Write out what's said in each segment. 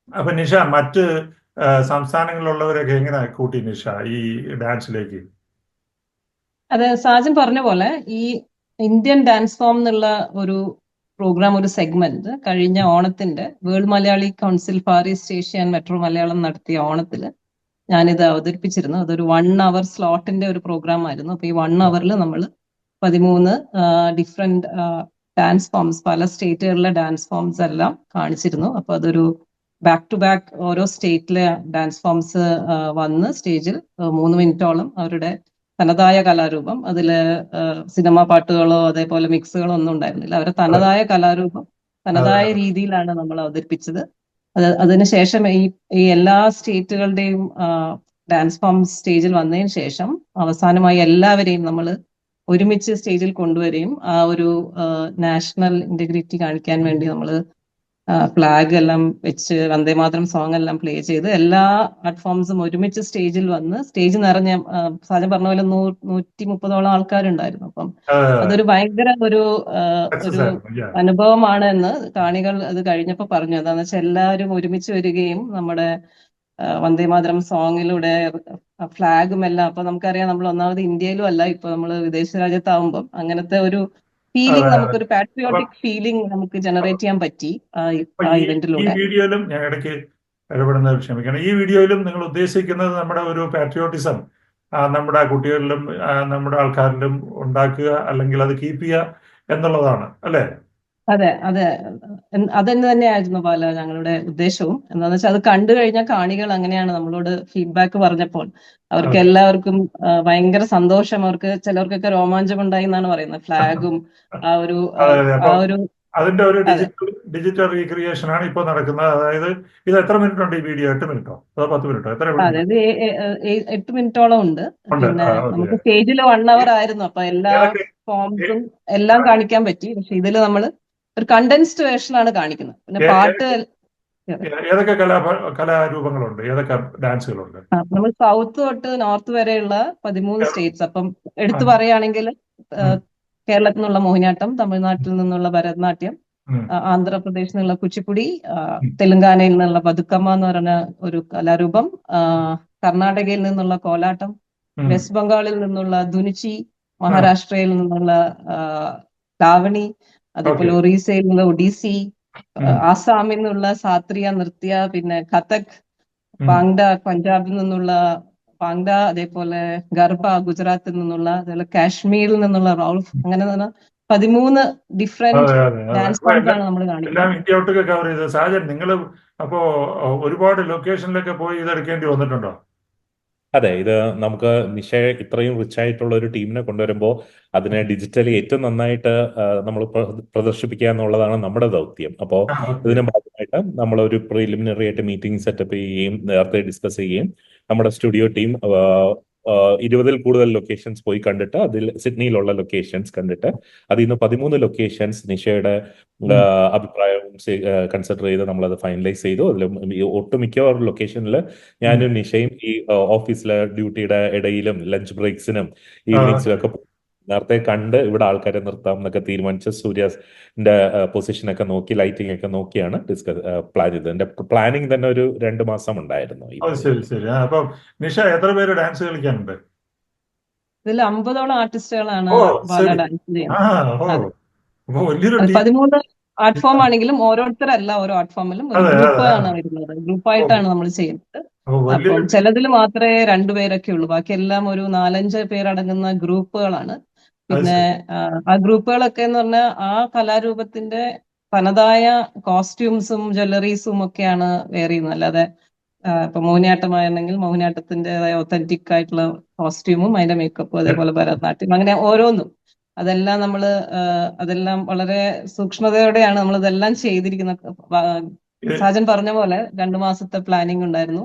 അപ്പൊ നിഷ മറ്റ് സംസ്ഥാനങ്ങളിലുള്ളവരൊക്കെ എങ്ങനെ കൂട്ടി നിഷ ഈ ഡാൻസിലേക്ക്? അതെ, സാജൻ പറഞ്ഞ പോലെ ഈ ഇന്ത്യൻ ഡാൻസ് ഫോം എന്നുള്ള ഒരു പ്രോഗ്രാം, ഒരു സെഗ്മെന്റ് കഴിഞ്ഞ ഓണത്തിന്റെ world Malayali council far east Asia and metro Malayalam നടത്തിയ ഓണത്തില് ഞാനിത് അവതരിപ്പിച്ചിരുന്നു. അതൊരു 1 അവർ സ്ലോട്ടിന്റെ ഒരു പ്രോഗ്രാം ആയിരുന്നു. അപ്പൊ ഈ 1 അവറിൽ നമ്മൾ 13 ഡിഫറെന്റ് ഡാൻസ് ഫോംസ്, പല സ്റ്റേറ്റുകളിലെ ഡാൻസ് ഫോംസ് എല്ലാം കാണിച്ചിരുന്നു. അപ്പൊ അതൊരു ബാക്ക് ടു ബാക്ക് ഓരോ സ്റ്റേറ്റിലെ ഡാൻസ് ഫോംസ് വന്ന് സ്റ്റേജിൽ 3 മിനിറ്റോളം അവരുടെ തനതായ കലാരൂപം, അതില് സിനിമ പാട്ടുകളോ അതേപോലെ മിക്സുകളോ ഒന്നും ഉണ്ടായിരുന്നില്ല. അവരുടെ അതെ, തനതായ കലാരൂപം അതെ, തനതായ രീതിയിലാണ് നമ്മൾ അവതരിപ്പിച്ചത്. അതിനുശേഷം ഈ എല്ലാ സ്റ്റേറ്റുകളുടെയും ഡാൻസ് ഫോം സ്റ്റേജിൽ വന്നതിന് ശേഷം അവസാനമായി എല്ലാവരെയും നമ്മൾ ഒരുമിച്ച് സ്റ്റേജിൽ കൊണ്ടുവരികയും ആ ഒരു നാഷണൽ ഇന്റഗ്രിറ്റി കാണിക്കാൻ വേണ്ടി നമ്മൾ ഫ്ലാഗ് എല്ലാം വെച്ച് വന്ദേമാതരം സോങ് എല്ലാം പ്ലേ ചെയ്ത് എല്ലാ ആർട്ട് ഫോംസും ഒരുമിച്ച് സ്റ്റേജിൽ വന്ന് സ്റ്റേജ് നിറഞ്ഞ, സാജൻ പറഞ്ഞ പോലെ 130ഓളം ആൾക്കാരുണ്ടായിരുന്നു. അപ്പം അതെ, അതെ. അതൊരു ഭയങ്കര ആ, സക്സസ് ഒരു ആയിരുന്നു. Yeah. അനുഭവമാണ് എന്ന് കാണികൾ അത് കഴിഞ്ഞപ്പോൾ പറഞ്ഞു. എന്താന്ന് വെച്ചാൽ എല്ലാവരും ഒരുമിച്ച് വരികയും നമ്മുടെ വന്ദേമാതരം സോങ്ങിലൂടെ ഫ്ലാഗും എല്ലാം, അപ്പൊ നമുക്കറിയാം നമ്മൾ ഒന്നാമത് ഇന്ത്യയിലും അല്ല, ഇപ്പൊ നമ്മൾ വിദേശ രാജ്യത്താവുമ്പോൾ അങ്ങനത്തെ ഒരു അതെ, ഫീലിംഗ്, അതെ. നമുക്കൊരു അപ്പൊ പാട്രിയോട്ടിക് ഫീലിംഗ് നമുക്ക് ജനറേറ്റ് ചെയ്യാൻ പറ്റി അപ്പൊ ആ ഈ ഇവന്റിലൂടെ. വീഡിയോയിലും ഞാൻ ഇടയ്ക്ക് ഇടപെടുന്നത് ക്ഷമിക്കണം. ഈ വീഡിയോയിലും നിങ്ങൾ ഉദ്ദേശിക്കുന്നത് നമ്മുടെ ഒരു പാട്രിയോട്ടിസം നമ്മുടെ കുട്ടികളിലും നമ്മുടെ ആൾക്കാരിലും ഉണ്ടാക്കുക, അല്ലെങ്കിൽ അത് കീപ്പ് ചെയ്യുക എന്നുള്ളതാണ് അല്ലേ? അതെ, അതെ. അതന്നെ തന്നെയായിരുന്നു പല ഞങ്ങളുടെ ഉദ്ദേശവും. എന്താന്ന് വെച്ചാൽ അത് കണ്ടു കഴിഞ്ഞാൽ കാണികൾ അങ്ങനെയാണ് നമ്മളോട് ഫീഡ്ബാക്ക് പറഞ്ഞപ്പോൾ അവർക്ക് അതെ, എല്ലാവർക്കും ഭയങ്കര സന്തോഷം. അവർക്ക് ചിലർക്കൊക്കെ രോമാഞ്ചം ഉണ്ടായി എന്നാണ് പറയുന്നത്. ഫ്ലാഗും ആ ഒരു ആ, അതെ, അതെ. ആ അപ്പൊ ഒരു അതിന്റെ ഒരു അതെ, ഡിജിറ്റൽ റീക്രിയേഷൻ ആണ് ഇപ്പോൾ നടക്കുന്നത്. അതായത് ഇത് എത്ര മിനിറ്റ് ഉണ്ട് ഈ വീഡിയോ? 8 മിനിറ്റോ അതോ 10 മിനിറ്റോ? എത്ര മിനിറ്റ് അതായത് 8 മിനിറ്റോളം ഉണ്ട്. ഉണ്ട്? പിന്നെ ഓക്കെ. നമുക്ക് സ്റ്റേജിൽ 1 അവർ ആയിരുന്നു, അപ്പൊ എല്ലാ ഏതൊക്കെ ഏ- ഫോംസും എല്ലാം കാണിക്കാൻ പറ്റി. പക്ഷെ ഇതിൽ നമ്മൾ ഒരു കണ്ടൻസ്ഡ് വേർഷൻ ആണ് കാണിക്കുന്നത്. പിന്നെ ഏ- പാട്ട് ഏതൊക്കെ ഏതൊക്കെ കലാരൂപങ്ങളുണ്ട്? ഏതൊക്കെ ഡാൻസുകളുണ്ട്? നമ്മൾ സൗത്ത് തൊട്ട് നോർത്ത് വരെയുള്ള 13 സ്റ്റേറ്റ്സ്. അപ്പം ആ, എടുത്തു പറയുകയാണെങ്കിൽ ഉം, കേരളത്തിൽ നിന്നുള്ള മോഹിനിയാട്ടം, തമിഴ്നാട്ടിൽ നിന്നുള്ള ഭരതനാട്യം, ഉം, ആന്ധ്രാപ്രദേശിൽ നിന്നുള്ള കുച്ചിപ്പുടി, ഉം, തെലുങ്കാനയിൽ നിന്നുള്ള ബതുക്കമ്മ എന്ന് പറയുന്ന ഒരു കലാരൂപം, കർണാടകയിൽ നിന്നുള്ള കോലാട്ടം, ഉം. വെസ്റ്റ് ബംഗാളിൽ നിന്നുള്ള ധുനിച്ചി, ആ, മഹാരാഷ്ട്രയിൽ നിന്നുള്ള ആ, ലാവണി, ഓക്കെ. അതേപോലെ ഒറീസയിൽ നിന്നുള്ള ഒഡീസി, ഉം, ആസാമിൽ നിന്നുള്ള സാത്രിയ നൃത്യ, പിന്നെ കഥക്, ഉം. പാങ്ഡ പഞ്ചാബിൽ നിന്നുള്ള പാങ്ഡ, അതേപോലെ ഗർഭ ഗുജറാത്തിൽ നിന്നുള്ള, അതേപോലെ കാശ്മീരിൽ നിന്നുള്ള റൗൾഫ്, അങ്ങനെ തന്നെ 13 ഡിഫറെന്റ് അതെ, അതെ, അതെ. ഡാൻസ് അപ്പൊ ഫോംസ് എല്ലാം ആണ് നമ്മൾ എല്ലാം കാണിക്കുന്നത്. ഇന്ത്യ ഒട്ടുക്കെ കവർ ചെയ്ത് സാജൻ നിങ്ങൾ അപ്പോ ഒരുപാട് ലൊക്കേഷനിലൊക്കെ പോയി ഇതെടുക്കേണ്ടി വന്നിട്ടുണ്ടോ? അതെ, ഇത് നമുക്ക് നിശയെ ഇത്രയും റിച്ച് ആയിട്ടുള്ള ഒരു ടീമിനെ കൊണ്ടുവരുമ്പോൾ അതിനെ ഡിജിറ്റലി ഏറ്റവും നന്നായിട്ട് നമ്മൾ പ്രദർശിപ്പിക്കുക എന്നുള്ളതാണ് നമ്മുടെ ദൗത്യം. അപ്പോൾ ആ, ഓക്കെ. ഇതിന് ഭാഗമായിട്ട് നമ്മൾ ഒരു പ്രിലിമിനറി ആയിട്ട് മീറ്റിംഗ് സെറ്റപ്പ് ചെയ്യുകയും നേരത്തെ ഡിസ്കസ് ചെയ്യുകയും നമ്മുടെ സ്റ്റുഡിയോ ടീം 20-ൽ കൂടുതൽ ലൊക്കേഷൻസ് പോയി കണ്ടിട്ട് അതിൽ സിഡ്നിയിലുള്ള ലൊക്കേഷൻസ് കണ്ടിട്ട് അതിൽ നിന്ന് 13 ലൊക്കേഷൻസ് നിഷയുടെ ഉം, അഭിപ്രായവും കൺസിഡർ ചെയ്ത് നമ്മളത് ഫൈനലൈസ് ചെയ്തു. അതിൽ ഒട്ടുമിക്ക ലൊക്കേഷനിൽ ഉം. ഞാനും നിഷയും ഈ ഓഫീസിലെ ഡ്യൂട്ടിയുടെ ഇടയിലും ലഞ്ച് ബ്രേക്സിനും ആ, ഈവനിങ്സിലും ഓക്കെ. ഒക്കെ നേരത്തെ കണ്ട് ഇവിടെ ആൾക്കാരെ നിർത്താം എന്നൊക്കെ തീരുമാനിച്ച് സൂര്യന്റെ പൊസിഷനൊക്കെ നോക്കി ലൈറ്റിംഗ് ഒക്കെ നോക്കിയാണ് പ്ലാൻ ചെയ്തത്. എന്റെ പ്ലാനിങ് തന്നെ ഒരു 2 മാസം ഉണ്ടായിരുന്നു ഈ അത് ശരി, പരിപാടി. ശരി. അപ്പൊ നിഷ എത്ര പേര് ഡാൻസ് കളിക്കാനുണ്ട്? ഇതിൽ 50ഓളം ആർട്ടിസ്റ്റുകളാണ് ഓ, ബാല ശരി. ഡാൻസ് ആ, ചെയ്യുന്നത്. ഓ, അതെ, അപ്പൊ വലിയൊരു അത് ടീം. 13 ആർട്ട് ഫോം ആണെങ്കിലും ഓരോരുത്തരല്ല ഓരോ ആർട്ട് ഫോമിലും ഒരു അതെ, ഗ്രൂപ്പ് അതെ. ആണ് വരുന്നത്. ഓ, ഗ്രൂപ്പായിട്ടാണ് നമ്മൾ ചെയ്യുന്നത്. അപ്പൊ അപ്പം വലിയൊരു ടീം. ചിലതിൽ മാത്രമേ 2 പേരൊക്കെ ഉള്ളൂ, ബാക്കിയെല്ലാം ഒരു 4-5 പേരടങ്ങുന്ന ഗ്രൂപ്പുകളാണ്. അത് പിന്നെ ശരി. ആ ഗ്രൂപ്പുകളൊക്കെ എന്ന് പറഞ്ഞാൽ ആ കലാരൂപത്തിന്റെ തനതായ കോസ്റ്റ്യൂംസും ജ്വല്ലറീസും ഒക്കെയാണ് വെയർ ചെയ്യുന്നത്. അല്ലാതെ ഇപ്പൊ മോഹിനിയാട്ടമായിരുന്നെങ്കിൽ മോഹിനിയാട്ടത്തിൻ്റെതായ ഒത്തന്റിക് ആയിട്ടുള്ള കോസ്റ്റ്യൂമും അതിന്റെ മേക്കപ്പും, അതേപോലെ ഭരതനാട്യം, അങ്ങനെ ഓരോന്നും അതെല്ലാം നമ്മള് അതെല്ലാം വളരെ സൂക്ഷ്മതയോടെയാണ് നമ്മൾ ഇതെല്ലാം ചെയ്തിരിക്കുന്നത്. ഇത് സാജൻ പറഞ്ഞ പോലെ 2 മാസത്തെ പ്ലാനിങ് ഉണ്ടായിരുന്നു.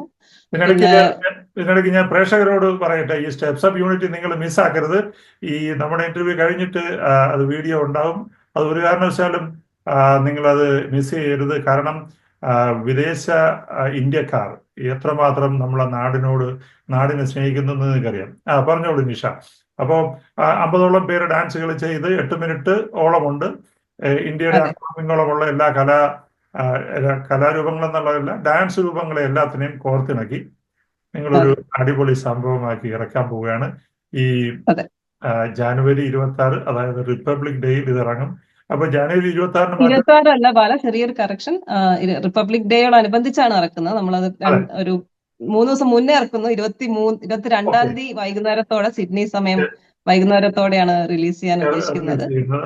ഇതിനിടയ്ക്ക് പിന്നെ ഇതിനിടയ്ക്ക് ഞാൻ പ്രേക്ഷകരോട് പറയട്ടെ, ഈ സ്റ്റെപ്സ് അപ്പ് യൂണിറ്റ് നിങ്ങൾ മിസ്സാക്കരുത്. ഈ നമ്മുടെ ഇന്റർവ്യൂ കഴിഞ്ഞിട്ട് അത് വീഡിയോ ഉണ്ടാവും. അത് ഒരു കാരണവശാലും നിങ്ങളത് മിസ് ചെയ്യരുത്. കാരണം ആ, വിദേശ ഇന്ത്യക്കാർ എത്രമാത്രം നമ്മളെ നാടിനെ സ്നേഹിക്കുന്നു എന്ന് നിങ്ങൾക്കറിയാം. പറഞ്ഞോളൂ നിഷ. അപ്പോൾ 50ഓളം പേര് ഡാൻസുകൾ ചെയ്ത് 8 മിനിറ്റ് ഓളമുണ്ട്. ഇന്ത്യയുടെ അതെ, അങ്ങോളമുള്ള എല്ലാ കലാ കലാരൂപങ്ങൾ എന്നുള്ളതല്ല, ഡാൻസ് രൂപങ്ങളെ എല്ലാത്തിനെയും കോർത്തിണക്കി നിങ്ങളൊരു അടിപൊളി സംഭവമാക്കി ഇറക്കാൻ പോവുകയാണ്. ഈ അതെ. ജാനുവരി 26, അതായത് റിപ്പബ്ലിക് ഡേയിൽ ഇത് ഇറങ്ങും. അപ്പൊ ജാനുവരി 26 26 അല്ല ബാല, ചെറിയൊരു കറക്ഷൻ. റിപ്പബ്ലിക് ഡേയോടനുബന്ധിച്ചാണ് ഇറക്കുന്നത്. നമ്മളത് ഒരു 3 ദിവസം മുന്നേ ഇറക്കുന്നു. 22-ാം തീയതി വൈകുന്നേരത്തോടെ, സിഡ്നി സമയം വൈകുന്നേരത്തോടെയാണ് റിലീസ് ചെയ്യാൻ ഉദ്ദേശിക്കുന്നത്.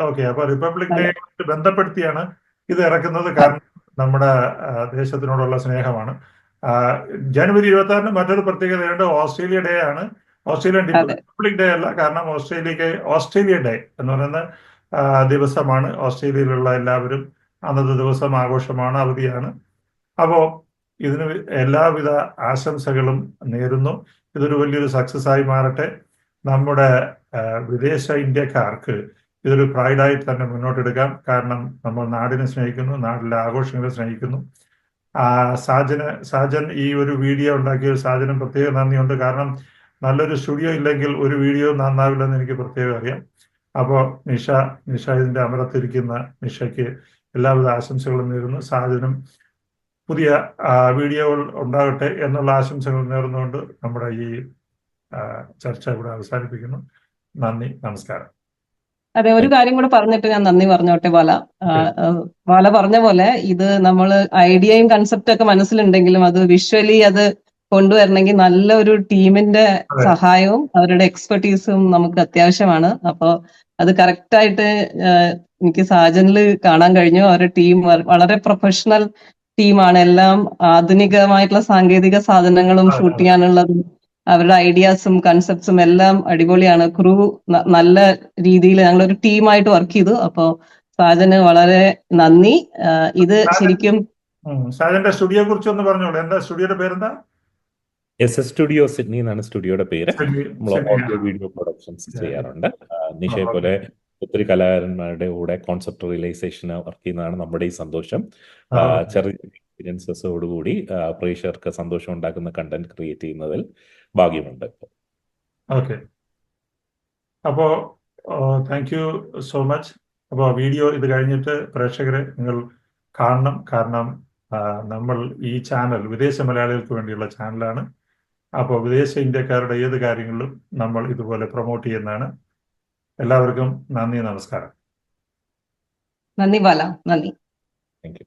ഓക്കെ, അപ്പൊ റിപ്പബ്ലിക് ഡേ ബന്ധപ്പെടുത്തിയാണ് ഇത് ഇറക്കുന്നത്. കാരണം നമ്മുടെ ദേശത്തിനോടുള്ള സ്നേഹമാണ്. ജനുവരി 26 മറ്റൊരു പ്രത്യേകതയുണ്ട്. ഓസ്ട്രേലിയ ഡേ ആണ്. ഓസ്ട്രേലിയൻ റിപ്പബ്ലിക് ഡേ അല്ല, കാരണം ഓസ്ട്രേലിയ ഡേ എന്ന് പറയുന്ന ദിവസമാണ്. ഓസ്ട്രേലിയയിലുള്ള എല്ലാവരും അന്നത്തെ ദിവസം ആഘോഷമാണ്, അവധിയാണ്. അപ്പോ ഇതിന് എല്ലാവിധ ആശംസകളും നേരുന്നു. ഇതൊരു വലിയൊരു സക്സസ് ആയി മാറട്ടെ. നമ്മുടെ വിദേശ ഇന്ത്യക്കാർക്ക് ഇതൊരു പ്രൈഡായിട്ട് തന്നെ മുന്നോട്ടെടുക്കാം. കാരണം നമ്മൾ നാടിനെ സ്നേഹിക്കുന്നു, നാട്ടിലെ ആഘോഷങ്ങളെ സ്നേഹിക്കുന്നു. സാജൻ ഈ ഒരു വീഡിയോ ഉണ്ടാക്കിയ സാജനും പ്രത്യേക നന്ദിയുണ്ട്. കാരണം നല്ലൊരു സ്റ്റുഡിയോ ഇല്ലെങ്കിൽ ഒരു വീഡിയോ നന്നാവില്ലെന്ന് എനിക്ക് പ്രത്യേകം അറിയാം. അപ്പോൾ നിഷ ഇതിന്റെ അമരത്തിരിക്കുന്ന നിഷയ്ക്ക് എല്ലാവിധ ആശംസകളും നേരുന്നു. സാജനും പുതിയ വീഡിയോകൾ ഉണ്ടാകട്ടെ എന്നുള്ള ആശംസകൾ നേർന്നുകൊണ്ട് നമ്മുടെ ഈ ചർച്ച ഇവിടെ അവസാനിപ്പിക്കുന്നു. നന്ദി, നമസ്കാരം. അതെ, ഒരു കാര്യം കൂടെ പറഞ്ഞിട്ട് ഞാൻ നന്ദി പറഞ്ഞോട്ടെ ബാല. ബാല പറഞ്ഞ പോലെ ഇത് നമ്മൾ ഐഡിയയും കൺസെപ്റ്റും ഒക്കെ മനസ്സിലുണ്ടെങ്കിലും അത് വിഷ്വലി അത് കൊണ്ടുവരണമെങ്കിൽ നല്ലൊരു ടീമിന്റെ സഹായവും അവരുടെ എക്സ്പെർട്ടീസും നമുക്ക് അത്യാവശ്യമാണ്. അപ്പൊ അത് കറക്റ്റായിട്ട് എനിക്ക് സാജനിൽ കാണാൻ കഴിഞ്ഞു. അവരുടെ ടീം വളരെ പ്രൊഫഷണൽ ടീമാണ്. എല്ലാം ആധുനികമായിട്ടുള്ള സാങ്കേതിക സാധനങ്ങളും ഷൂട്ട് ചെയ്യാനുള്ളതും അവരുടെ ഐഡിയാസും കൺസെപ്റ്റ്സും എല്ലാം അടിപൊളിയാണ്. ക്രൂ നല്ല രീതിയിൽ ഞങ്ങളൊരു ടീമായിട്ട് വർക്ക് ചെയ്തു. അപ്പോ സാജന് വളരെ നന്ദി. ഇത് ശരിക്കും സാജന്റെ സ്റ്റുഡിയോയെ കുറിച്ച് ഒന്ന് പറഞ്ഞോളൂ. എന്താ സ്റ്റുഡിയോയുടെ പേരെന്താ? SS സ്റ്റുഡിയോ സിഡ്നി എന്നാണ് സ്റ്റുഡിയോയുടെ പേര്. നമ്മൾ ഓഡിയോ വീഡിയോ പ്രൊഡക്ഷൻസ് ചെയ്യാറുണ്ട്. നിഷയെ പോലെ ഒത്തിരി കലാകാരന്മാരുടെ കൂടെ കോൺസെപ്റ്റ് റിയലൈസേഷന് വർക്ക് ചെയ്യുന്നതാണ് നമ്മുടെ ഈ സന്തോഷം. ചെറിയ എക്സ്പീരിയൻസസോടുകൂടി പ്രേക്ഷകർക്ക് സന്തോഷം ഉണ്ടാക്കുന്ന കണ്ടന്റ് ക്രിയേറ്റ് ചെയ്യുന്നതിൽ ഭാഗ്യമുണ്ട്. ഓക്കെ, അപ്പോ താങ്ക് യു സോ മച്ച്. അപ്പോൾ വീഡിയോ ഇത് കഴിഞ്ഞിട്ട് പ്രേക്ഷകരെ നിങ്ങൾ കാണണം. കാരണം നമ്മൾ ഈ ചാനൽ വിദേശ മലയാളികൾക്ക് വേണ്ടിയുള്ള ചാനലാണ്. അപ്പോൾ വിദേശ ഇന്ത്യക്കാരുടെ ഏത് കാര്യങ്ങളിലും നമ്മൾ ഇതുപോലെ പ്രൊമോട്ട് ചെയ്യുന്നതാണ്. എല്ലാവർക്കും നന്ദി, നമസ്കാരം. നന്ദി ബാല, നന്ദി. Thank you.